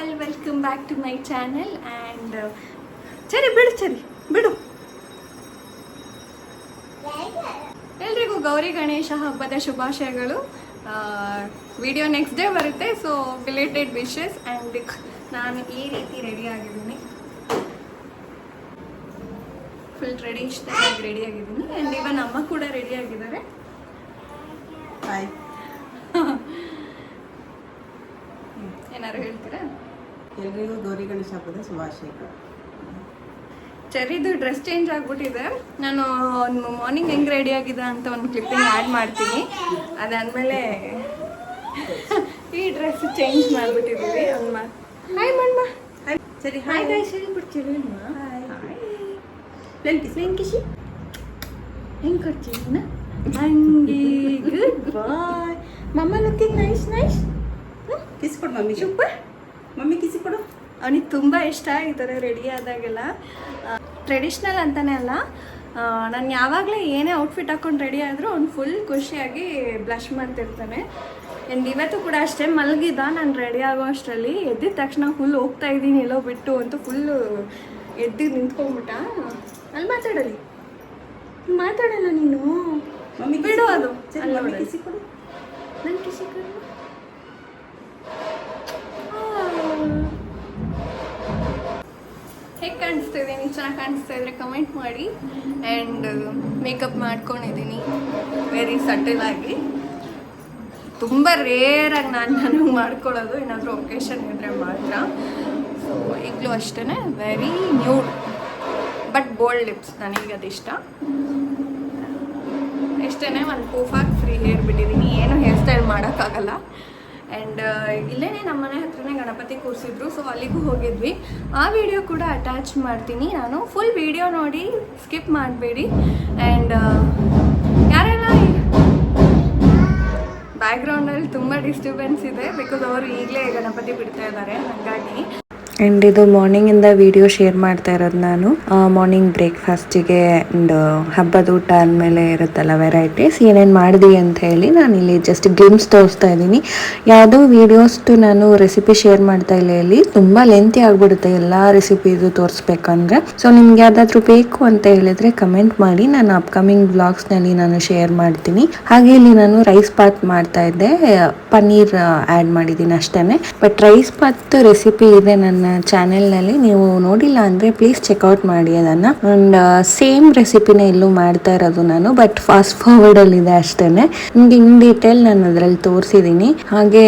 All, welcome back to my channel. And ಚರಿ ಬಿಡು ಎಲ್ರಿಗೂ ಗೌರಿ ಗಣೇಶ ಹಬ್ಬದ ಶುಭಾಶಯಗಳು. ವಿಡಿಯೋ ನೆಕ್ಸ್ಟ್ ಡೇ ಬರುತ್ತೆ, ಸೊ ಬಿಲೇಟೆಡ್ ವಿಶಸ್. ಆ್ಯಂಡ್ ನಾನು ಈ ರೀತಿ ರೆಡಿ ಆಗಿದ್ದೀನಿ, ಫುಲ್ ಟ್ರೆಡಿಷ್ನಲ್ ಆಗಿ ರೆಡಿ ಆಗಿದ್ದೀನಿ. ಆ್ಯಂಡ್ ಇವನ್ ಅಮ್ಮ ಕೂಡ ರೆಡಿ ಆಗಿದ್ದಾರೆ. ಏನಾರು ಹೇಳ್ತೀರಾ? ಎಲ್ರಿಗೂ ಗೌರಿ ಗಣೇಶ ಹಬ್ಬದ ಶುಭಾಶಯಗಳು. ಚೆರಿದು ಡ್ರೆಸ್ ಚೇಂಜ್ ಆಗ್ಬಿಟ್ಟಿದೆ. ನಾನು ಮಾರ್ನಿಂಗ್ ಹೆಂಗೆ ರೆಡಿ ಆಗಿದೆ ಅಂತ ಒಂದು ಕ್ಲಿಪ್ಪಿಂಗ್ ಆ್ಯಡ್ ಮಾಡ್ತೀನಿ. ಅದಾದಮೇಲೆ ಈ ಡ್ರೆಸ್ ಚೇಂಜ್ ಮಾಡಿಬಿಟ್ಟಿದ್ದೀವಿ. ಅಮ್ಮ ಹಾಯ್ ಮಣ್ಣ, ಸರಿ ಹಾಯ್ ಗಾಯ್ಸ್ ಹೇಳ್ಬಿಡ್ತೀವಿ. ಪ್ಲೇನ್ ಕಿಸಿ ಹೆಂಗೆ ಕೊಡ್ತೀವಿ ಹಂಗೆ. ಗುಡ್ ಬಾಯ್ ಮಮ್ಮ, ಲುಕಿಂಗ್ ನೈಸ್. ಕಿಸ್ ಕೊಡು ಮಮ್ಮಿ. ಸೂಪರ್ ಮಮ್ಮಿ ಕಿಸಿ ಕೊಡು. ಅವನಿಗೆ ತುಂಬ ಇಷ್ಟ ಈ ಥರ ರೆಡಿ ಆದಾಗೆಲ್ಲ. ಟ್ರೆಡಿಷ್ನಲ್ ಅಂತಲೇ ಅಲ್ಲ, ನಾನು ಯಾವಾಗಲೇ ಏನೇ ಔಟ್ಫಿಟ್ ಹಾಕ್ಕೊಂಡು ರೆಡಿ ಆದರೂ ಅವ್ನು ಫುಲ್ ಖುಷಿಯಾಗಿ ಬ್ಲಷ್ ಮಾಡ್ತಿರ್ತಾನೆ. ಆ್ಯಂಡ್ ಇವತ್ತು ಕೂಡ ಅಷ್ಟೇ ಮಲಗಿದ್ದ. ನಾನು ರೆಡಿ ಆಗೋ ಅಷ್ಟರಲ್ಲಿ ಎದ್ದಿದ ತಕ್ಷಣ ಫುಲ್ ಹೋಗ್ತಾ ಇದ್ದೀನಿ ಎಲ್ಲೋ ಬಿಟ್ಟು ಅಂತ ಫುಲ್ಲು ಎದ್ದು ನಿಂತ್ಕೊಂಡ್ಬಿಟ್ಟ. ಅಲ್ಲಿ ಮಾತಾಡಲ್ಲ ನೀನು, ಮಮ್ಮಿ ಬಿಡು. ಅದು ಮಮ್ಮಿ ಕಿಸಿ ಕೊಡು. ನನ್ನ ಕಿಸಿ ಕೊಡು. ಹೇಗೆ ಕಾಣಿಸ್ತಾ ಇದ್ದೀನಿ? ಚೆನ್ನಾಗಿ ಕಾಣಿಸ್ತಾ ಇದ್ರೆ ಕಮೆಂಟ್ ಮಾಡಿ. ಆ್ಯಂಡ್ ಮೇಕಪ್ ಮಾಡ್ಕೊಂಡಿದ್ದೀನಿ ವೆರಿ ಸಟಲ್ ಆಗಿ. ತುಂಬ ರೇರಾಗಿ ನಾನು ಮಾಡ್ಕೊಳ್ಳೋದು, ಏನಾದರೂ ಒಕೇಶನ್ ಇದ್ದರೆ ಮಾತ್ರ. ಸೊ ಈಗಲೂ ಅಷ್ಟೇ very nude but bold lips, ನನಗೆ ಅದಿಷ್ಟ. ಅಷ್ಟೇ ಒಂದು ಪೂಫಾಗಿ ಫ್ರೀ ಹೇರ್ ಬಿಟ್ಟಿದ್ದೀನಿ, ಏನು ಹೇರ್ ಸ್ಟೈಲ್ ಮಾಡೋಕ್ಕಾಗಲ್ಲ. ಆ್ಯಂಡ್ ಇಲ್ಲೇ ನಮ್ಮ ಮನೆ ಹತ್ರನೇ ಗಣಪತಿ ಕೂರಿಸಿದ್ರು, ಸೊ ಅಲ್ಲಿಗೂ ಹೋಗಿದ್ವಿ. ಆ ವಿಡಿಯೋ ಕೂಡ ಅಟ್ಯಾಚ್ ಮಾಡ್ತೀನಿ ನಾನು. ಫುಲ್ ವಿಡಿಯೋ ನೋಡಿ, ಸ್ಕಿಪ್ ಮಾಡಬೇಡಿ. ಆ್ಯಂಡ್ ಯಾರೆಲ್ಲ ಬ್ಯಾಕ್ಗ್ರೌಂಡಲ್ಲಿ ತುಂಬ ಡಿಸ್ಟರ್ಬೆನ್ಸ್ ಇದೆ, ಬಿಕಾಸ್ ಅವರು ಈಗಲೇ ಗಣಪತಿ ಬಿಡ್ತಾ ಇದ್ದಾರೆ, ಹಾಗಾಗಿ. ಆ್ಯಂಡ್ ಇದು ಮಾರ್ನಿಂಗಿಂದ ವಿಡಿಯೋ ಶೇರ್ ಮಾಡ್ತಾ ಇರೋದು ನಾನು. ಮಾರ್ನಿಂಗ್ ಬ್ರೇಕ್ಫಾಸ್ಟಿಗೆ ಆ್ಯಂಡ್ ಹಬ್ಬದ ಊಟ ಆದಮೇಲೆ ಇರುತ್ತಲ್ಲ ವೆರೈಟೀಸ್ ಏನೇನು ಮಾಡಿದೆ ಅಂತ ಹೇಳಿ ನಾನು ಇಲ್ಲಿ ಜಸ್ಟ್ ಗ್ಲಿಮ್ಸ್ ತೋರಿಸ್ತಾ ಇದ್ದೀನಿ. ಯಾವುದೋ ವೀಡಿಯೋಸ್ಟು ನಾನು ರೆಸಿಪಿ ಶೇರ್ ಮಾಡ್ತಾ ಇಲ್ಲ, ಇಲ್ಲಿ ತುಂಬ ಲೆಂತಿ ಆಗಿಬಿಡುತ್ತೆ ಎಲ್ಲ ರೆಸಿಪೀಸು ತೋರಿಸ್ಬೇಕಂದ್ರೆ. ಸೊ ನಿಮ್ಗೆ ಯಾವುದಾದ್ರೂ ಬೇಕು ಅಂತ ಹೇಳಿದ್ರೆ ಕಮೆಂಟ್ ಮಾಡಿ, ನಾನು ಅಪ್ಕಮಿಂಗ್ ವ್ಲಾಗ್ಸ್ನಲ್ಲಿ ನಾನು ಶೇರ್ ಮಾಡ್ತೀನಿ. ಹಾಗೆ ಇಲ್ಲಿ ನಾನು ರೈಸ್ ಬಾತ್ ಮಾಡ್ತಾ ಇದ್ದೆ, ಪನ್ನೀರ್ ಆ್ಯಡ್ ಮಾಡಿದ್ದೀನಿ ಅಷ್ಟೇ. ಬಟ್ ರೈಸ್ ಬಾತ್ ರೆಸಿಪಿ ಇದೆ ನನ್ನ ಚಾನೆಲ್ನಲ್ಲಿ, ನೀವು ನೋಡಿಲ್ಲ ಅಂದರೆ ಪ್ಲೀಸ್ ಚೆಕ್ಔಟ್ ಮಾಡಿ ಅದನ್ನು. ಆ್ಯಂಡ್ ಸೇಮ್ ರೆಸಿಪಿನೇ ಇಲ್ಲೂ ಮಾಡ್ತಾ ಇರೋದು ನಾನು, ಬಟ್ ಫಾಸ್ಟ್ ಫಾರ್ವರ್ಡಲ್ಲಿದೆ ಅಷ್ಟೇ. ನಿಮಗೆ ಇನ್ ಡೀಟೇಲ್ ನಾನು ಅದರಲ್ಲಿ ತೋರಿಸಿದ್ದೀನಿ. ಹಾಗೆ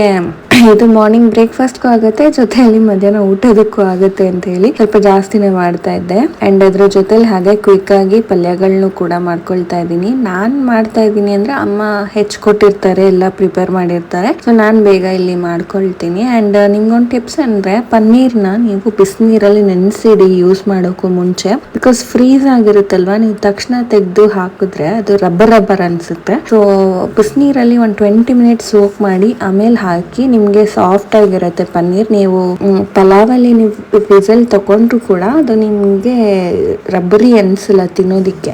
ಇದು ಮಾರ್ನಿಂಗ್ ಬ್ರೇಕ್ಫಾಸ್ಟ್ಗೂ ಆಗುತ್ತೆ, ಜೊತೆಯಲ್ಲಿ ಮಧ್ಯಾಹ್ನ ಊಟದಕ್ಕೂ ಆಗುತ್ತೆ ಅಂತ ಹೇಳಿ ಸ್ವಲ್ಪ ಜಾಸ್ತಿನೇ ಮಾಡ್ತಾ ಇದ್ದೆ. ಆ್ಯಂಡ್ ಅದ್ರ ಜೊತೆಲಿ ಹಾಗೆ ಕ್ವಿಕ್ ಆಗಿ ಪಲ್ಯಗಳನ್ನೂ ಕೂಡ ಮಾಡ್ಕೊಳ್ತಾ ಇದ್ದೀನಿ. ನಾನು ಮಾಡ್ತಾ ಇದ್ದೀನಿ ಅಂದರೆ ಅಮ್ಮ ಹೆಚ್ಚಿಕೊಟ್ಟಿರ್ತಾರೆ, ಎಲ್ಲ ಪ್ರಿಪೇರ್ ಮಾಡಿರ್ತಾರೆ, ಸೊ ನಾನು ಬೇಗ ಇಲ್ಲಿ ಮಾಡ್ಕೊಳ್ತೀನಿ. ಆ್ಯಂಡ್ ನಿಮ್ಗೊಂದು ಟಿಪ್ಸ್ ಅಂದರೆ ಪನ್ನೀರ್ನ ನೀವು ಬಿಸಿನೀರಲ್ಲಿ ನೆನೆಸಿಡಿ ಯೂಸ್ ಮಾಡೋಕ್ಕೂ ಮುಂಚೆ, ಬಿಕಾಸ್ ಫ್ರೀಸ್ ಆಗಿರುತ್ತಲ್ವಾ, ನೀವು ತಕ್ಷಣ ತೆಗೆದು ಹಾಕಿದ್ರೆ ಅದು ರಬ್ಬರ್ ಅನಿಸುತ್ತೆ. ಸೊ ಬಿಸಿನೀರಲ್ಲಿ ಒಂದು 20 ಮಿನಿಟ್ಸ್ ಸೋಕ್ ಮಾಡಿ ಆಮೇಲೆ ಹಾಕಿ, ನಿಮಗೆ ಸಾಫ್ಟ್ ಆಗಿರುತ್ತೆ ಪನ್ನೀರ್. ನೀವು ಪಲಾವಲ್ಲಿ ನೀವು ವಿಸಲ್ ತಗೊಂಡ್ರು ಕೂಡ ಅದು ನಿಮಗೆ ರಬ್ಬರಿ ಅನಿಸಲ್ಲ ತಿನ್ನೋದಿಕ್ಕೆ,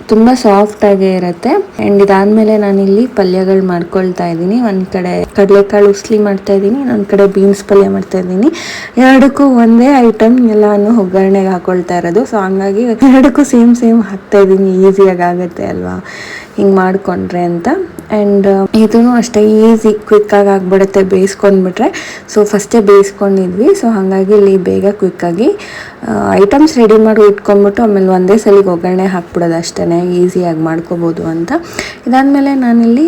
ತುಂಬ ಸಾಫ್ಟ್ ಆಗೇ ಇರುತ್ತೆ. ಆ್ಯಂಡ್ ಇದಾದ್ಮೇಲೆ ನಾನಿಲ್ಲಿ ಪಲ್ಯಗಳು ಮಾಡ್ಕೊಳ್ತಾ ಇದ್ದೀನಿ. ಒಂದು ಕಡೆ ಕಡಲೆಕಾಳು ಉಸ್ಲಿ ಮಾಡ್ತಾ ಇದ್ದೀನಿ, ಇನ್ನೊಂದು ಕಡೆ ಬೀನ್ಸ್ ಪಲ್ಯ ಮಾಡ್ತಾ ಇದ್ದೀನಿ. ಎರಡಕ್ಕೂ ಒಂದೇ ಐಟಮ್ ಎಲ್ಲಾನು ಒಗ್ಗರಣೆಗೆ ಹಾಕೊಳ್ತಾ ಇರೋದು, ಸೊ ಹಂಗಾಗಿ ಎರಡಕ್ಕೂ ಸೇಮ್ ಹಾಕ್ತಾ ಇದ್ದೀನಿ, ಈಸಿಯಾಗಿ ಆಗುತ್ತೆ ಅಲ್ವಾ ಹಿಂಗೆ ಮಾಡಿಕೊಂಡ್ರೆ ಅಂತ. ಆ್ಯಂಡ್ ಇದೂ ಅಷ್ಟೇ ಈಸಿ ಕ್ವಿಕ್ಕಾಗಿ ಆಗಿಬಿಡುತ್ತೆ ಬೇಯಿಸ್ಕೊಂಡ್ಬಿಟ್ರೆ. ಸೊ ಫಸ್ಟೇ ಬೇಯಿಸ್ಕೊಂಡಿದ್ವಿ, ಸೊ ಹಾಗಾಗಿ ಇಲ್ಲಿ ಬೇಗ ಕ್ವಿಕ್ಕಾಗಿ ಐಟಮ್ಸ್ ರೆಡಿ ಮಾಡಿ ಇಟ್ಕೊಂಡ್ಬಿಟ್ಟು ಆಮೇಲೆ ಒಂದೇ ಸಲಿಗೆ ಒಗ್ಗರಣೆ ಹಾಕ್ಬಿಡೋದು ಅಷ್ಟೇ, ಈಸಿಯಾಗಿ ಮಾಡ್ಕೋಬೋದು ಅಂತ. ಇದಾದಮೇಲೆ ನಾನಿಲ್ಲಿ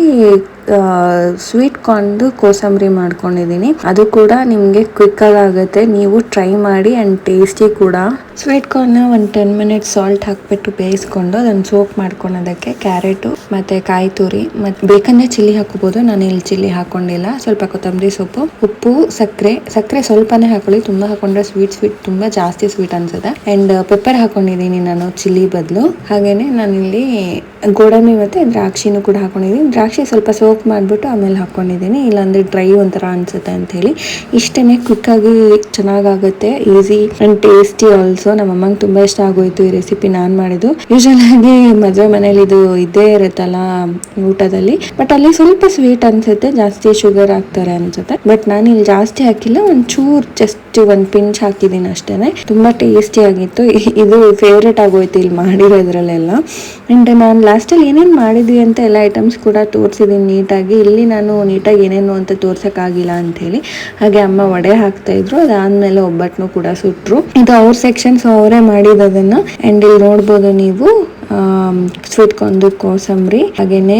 ಸ್ವೀಟ್ ಕಾರ್ನ್ದು ಕೋಸಂಬರಿ ಮಾಡ್ಕೊಂಡಿದ್ದೀನಿ. ಅದು ಕೂಡ ನಿಮಗೆ ಕ್ವಿಕ್ಕಾಗಿ ಆಗುತ್ತೆ, ನೀವು ಟ್ರೈ ಮಾಡಿ. ಆ್ಯಂಡ್ ಟೇಸ್ಟಿ ಕೂಡ. ಸ್ವೀಟ್ ಕಾರ್ನ ಒಂದು 10 ಮಿನಿಟ್ಸ್ ಸಾಲ್ಟ್ ಹಾಕಿಬಿಟ್ಟು ಬೇಯಿಸ್ಕೊಂಡು ಅದನ್ನು ಸೋಪ್ ಮಾಡ್ಕೊಳೋದಕ್ಕೆ ಕ್ಯಾರೆಟು ಮತ್ತು ಕಾಯಿ ತುರಿ ಮತ್ತು ಬೇಕಂದರೆ ಚಿಲ್ಲಿ ಹಾಕೋಬೋದು. ನಾನು ಇಲ್ಲಿ ಚಿಲ್ಲಿ ಹಾಕ್ಕೊಂಡಿಲ್ಲ. ಸ್ವಲ್ಪ ಕೊತ್ತಂಬರಿ ಸೊಪ್ಪು, ಉಪ್ಪು, ಸಕ್ಕರೆ ಸ್ವಲ್ಪನೇ ಹಾಕೊಳ್ಳಿ, ತುಂಬ ಹಾಕೊಂಡ್ರೆ ಸ್ವೀಟ್ ತುಂಬ ಜಾಸ್ತಿ ಸ್ವೀಟ್ ಅನ್ಸುತ್ತೆ. ಆ್ಯಂಡ್ ಪೆಪ್ಪರ್ ಹಾಕೊಂಡಿದ್ದೀನಿ ನಾನು ಚಿಲ್ಲಿ ಬದಲು. ಹಾಗೆಯೇ ನಾನಿಲ್ಲಿ ಗೋಡಂಬಿ ಮತ್ತು ದ್ರಾಕ್ಷಿನೂ ಕೂಡ ಹಾಕೊಂಡಿದ್ದೀನಿ. ದ್ರಾಕ್ಷಿ ಸ್ವಲ್ಪ ಸೋಕ್ ಸೋಕ್ ಮಾಡಿಬಿಟ್ಟು ಆಮೇಲೆ ಹಾಕ್ಕೊಂಡಿದ್ದೀನಿ, ಇಲ್ಲಾಂದರೆ ಡ್ರೈ ಒಂಥರ ಅನಿಸುತ್ತೆ ಅಂಥೇಳಿ. ಇಷ್ಟೇ ಕ್ವಿಕ್ಕಾಗಿ ಚೆನ್ನಾಗಾಗುತ್ತೆ, ಈಸಿ ಆ್ಯಂಡ್ ಟೇಸ್ಟಿ ಆಲ್ಸೋ. ನಮ್ಮ ಅಮ್ಮಂಗೆ ತುಂಬ ಇಷ್ಟ ಆಗೋಯ್ತು ಈ ರೆಸಿಪಿ ನಾನು ಮಾಡಿದ್ದು. ಯೂಶಲಾಗಿ ಮದುವೆ ಮನೇಲಿ ಇದು ಇದ್ದೇ ಇರುತ್ತಲ್ಲ ಊಟದಲ್ಲಿ, ಬಟ್ ಅಲ್ಲಿ ಸ್ವಲ್ಪ ಸ್ವೀಟ್ ಅನಿಸುತ್ತೆ, ಜಾಸ್ತಿ ಶುಗರ್ ಹಾಕ್ತಾರೆ ಅನ್ಸುತ್ತೆ. ಬಟ್ ನಾನು ಇಲ್ಲಿ ಜಾಸ್ತಿ ಹಾಕಿಲ್ಲ, ಒಂಚೂರು ಜಸ್ಟ್ ಒಂದು ಪಿಂಚ್ ಹಾಕಿದ್ದೀನಿ ಅಷ್ಟೇ. ತುಂಬ ಟೇಸ್ಟಿ ಆಗಿತ್ತು. ಇದು ಫೇವ್ರೇಟ್ ಆಗೋಯ್ತು ಇಲ್ಲಿ ಮಾಡಿರೋದ್ರಲ್ಲೆಲ್ಲ. ಆ್ಯಂಡ್ ನಾನು ಲಾಸ್ಟಲ್ಲಿ ಏನೇನು ಮಾಡಿದ್ವಿ ಅಂತ ಎಲ್ಲ ಐಟಮ್ಸ್ ಕೂಡ ತೋರಿಸಿದ್ದೀನಿ ನೀಟಾಗಿ. ಇಲ್ಲಿ ನಾನು ನೀಟಾಗಿ ಏನೇನು ಅಂತ ತೋರ್ಸೋಕ್ಕಾಗಿಲ್ಲ ಅಂಥೇಳಿ. ಹಾಗೆ ಅಮ್ಮ ವಡೆ ಹಾಕ್ತಾಯಿದ್ರು, ಅದಾದಮೇಲೆ ಒಬ್ಬಟ್ಟನ್ನು ಕೂಡ ಸುಟ್ಟರು. ಇದು ಅವ್ರ ಸೆಕ್ಷನ್ಸ್, ಅವರೇ ಮಾಡಿರೋದನ್ನು. ಆ್ಯಂಡ್ ಇಲ್ಲಿ ನೋಡ್ಬೋದು ನೀವು ಸ್ವೀಟ್ ಕೊಂದು ಕೋಸಂಬರಿ, ಹಾಗೆಯೇ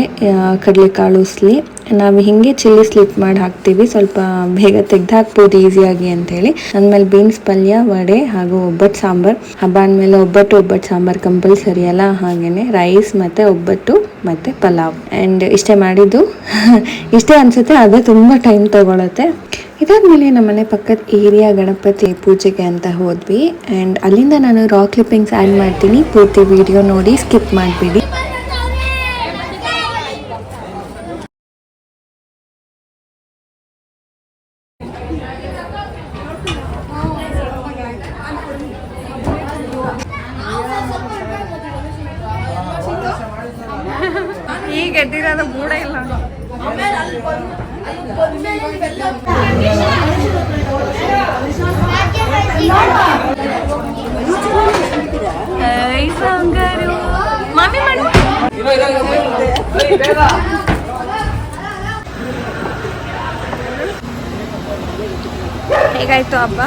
ಕಡಲೆಕಾಳು ಉಸ್ಲಿ. ನಾವು ಹಿಂಗೆ ಚಿಲ್ಲಿ ಸ್ಲಿಪ್ ಮಾಡಿ ಹಾಕ್ತೀವಿ, ಸ್ವಲ್ಪ ಬೇಗ ತೆಗೆದು ಹಾಕ್ಬೋದು ಈಸಿಯಾಗಿ ಅಂಥೇಳಿ. ಅಂದಮೇಲೆ ಬೀನ್ಸ್ ಪಲ್ಯ, ವಡೆ ಹಾಗೂ ಒಬ್ಬಟ್ಟು ಸಾಂಬಾರು. ಹಬ್ಬ ಅಂದಮೇಲೆ ಒಬ್ಬಟ್ಟು ಸಾಂಬಾರು ಕಂಪಲ್ಸರಿ ಅಲ್ಲ. ಹಾಗೆಯೇ ರೈಸ್ ಮತ್ತು ಒಬ್ಬಟ್ಟು ಮತ್ತು ಪಲಾವ್. ಆ್ಯಂಡ್ ಇಷ್ಟೇ ಮಾಡಿದ್ದು. ಇಷ್ಟೇ ಅನಿಸುತ್ತೆ, ಅದೇ ತುಂಬ ಟೈಮ್ ತಗೊಳುತ್ತೆ. ಇದಾದ್ಮೇಲೆ ನಮ್ಮನೆ ಪಕ್ಕದ ಏರಿಯಾ ಗಣಪತಿ ಪೂಜೆಗೆ ಅಂತ ಹೋದ್ವಿ. ಆ್ಯಂಡ್ ಅಲ್ಲಿಂದ ನಾನು ರಾ ಕ್ಲಿಪ್ಪಿಂಗ್ಸ್ ಆ್ಯಡ್ ಮಾಡ್ತೀನಿ, ಪೂರ್ತಿ ವಿಡಿಯೋ ನೋಡಿ ಸ್ಕಿಪ್ ಮಾಡಿಬಿಡಿ. ಈಗ ಎದ್ದಿರೋದು ಮೂಡ ಇಲ್ಲ. ಮಾಮಿ ಮಾಡು. ಹೇಗಾಯ್ತು ಹಬ್ಬ?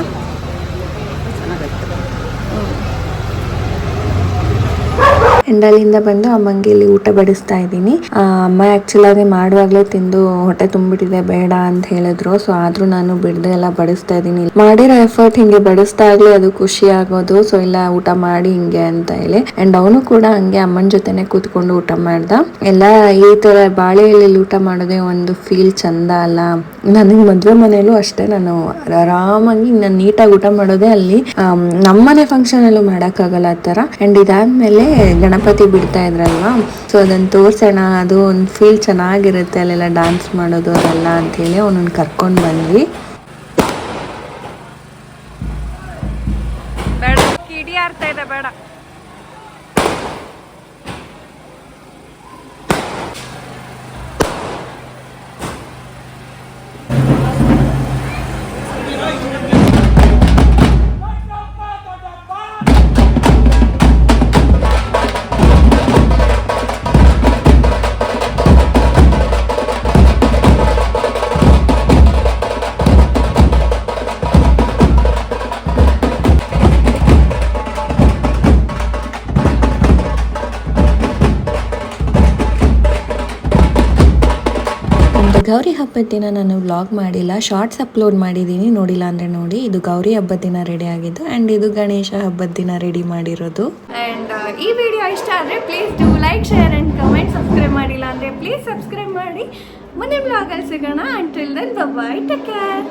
ಆ್ಯಂಡ್ ಅಲ್ಲಿಂದ ಬಂದು ಅಮ್ಮಂಗೆ ಇಲ್ಲಿ ಊಟ ಬಡಿಸ್ತಾ ಇದ್ದೀನಿ. ಅಮ್ಮ ಆ್ಯಕ್ಚುಲಾಗಿ ಮಾಡುವಾಗಲೇ ತಿಂದು ಹೊಟ್ಟೆ ತುಂಬಿಟ್ಟಿದೆ ಬೇಡ ಅಂತ ಹೇಳಿದ್ರು. ಸೊ ಆದರೂ ನಾನು ಬಿಡದೆ ಎಲ್ಲ ಬಡಿಸ್ತಾ ಇದ್ದೀನಿ. ಮಾಡಿರೋ ಎಫರ್ಟ್ ಹಿಂಗೆ ಬಡಿಸ್ದಾಗಲೇ ಅದು ಖುಷಿ ಆಗೋದು. ಸೊ ಇಲ್ಲ ಊಟ ಮಾಡಿ ಹಿಂಗೆ ಅಂತ ಹೇಳಿ. ಆ್ಯಂಡ್ ಅವನು ಕೂಡ ಹಂಗೆ ಅಮ್ಮನ ಜೊತೆನೆ ಕೂತ್ಕೊಂಡು ಊಟ ಮಾಡ್ದ. ಎಲ್ಲ ಈ ಥರ ಬಾಳೆ ಎಲೆಯಲ್ಲಿ ಊಟ ಮಾಡೋದೇ ಒಂದು ಫೀಲ್ ಚಂದ ಅಲ್ಲ. ನನಗೆ ಮದುವೆ ಮನೇಲೂ ಅಷ್ಟೇ, ನಾನು ಆರಾಮಾಗಿ ನಾನು ನೀಟಾಗಿ ಊಟ ಮಾಡೋದೇ ಅಲ್ಲಿ. ನಮ್ಮನೆ ಫಂಕ್ಷನಲ್ಲೂ ಮಾಡೋಕ್ಕಾಗಲ್ಲ ಆ ಥರ. ಆ್ಯಂಡ್ ಇದಾದ್ಮೇಲೆ ಗಣಪತಿ ಬಿಡ್ತಾ ಇದ್ರಲ್ವಾ, ಸೊ ಅದನ್ನು ತೋರ್ಸೋಣ, ಅದು ಒಂದು ಫೀಲ್ ಚೆನ್ನಾಗಿರುತ್ತೆ ಅಲ್ಲೆಲ್ಲ ಡ್ಯಾನ್ಸ್ ಮಾಡೋದು ಅದೆಲ್ಲ ಅಂಥೇಳಿ ಅವನನ್ನು ಕರ್ಕೊಂಡು ಬಂದ್ವಿ. ಬೇಡ, ಕಿಡಿ ಆಡ್ತಾ ಇದೆ, ಬೇಡ. ಗೌರಿ ಹಬ್ಬದ ದಿನ ನಾನು ವ್ಲಾಗ್ ಮಾಡಿಲ್ಲ, ಶಾರ್ಟ್ಸ್ ಅಪ್ಲೋಡ್ ಮಾಡಿದ್ದೀನಿ, ನೋಡಿಲ್ಲ ಅಂದರೆ ನೋಡಿ. ಇದು ಗೌರಿ ಹಬ್ಬದ ದಿನ ರೆಡಿ ಆಗಿದ್ದು, ಆ್ಯಂಡ್ ಇದು ಗಣೇಶ ಹಬ್ಬದ ದಿನ ರೆಡಿ ಮಾಡಿರೋದು. ಆ್ಯಂಡ್ ಈ ವಿಡಿಯೋ ಇಷ್ಟ ಆದರೆ please do like, share and comment. Subscribe ಮಾಡಿಲ್ಲ ಅಂದರೆ ಪ್ಲೀಸ್ ಸಬ್ಸ್ಕ್ರೈಬ್ ಮಾಡಿ. ಮುಂದಿನ ವ್ಲಾಗಲ್ಲಿ ಸಿಗೋಣ. Until then bye, take care.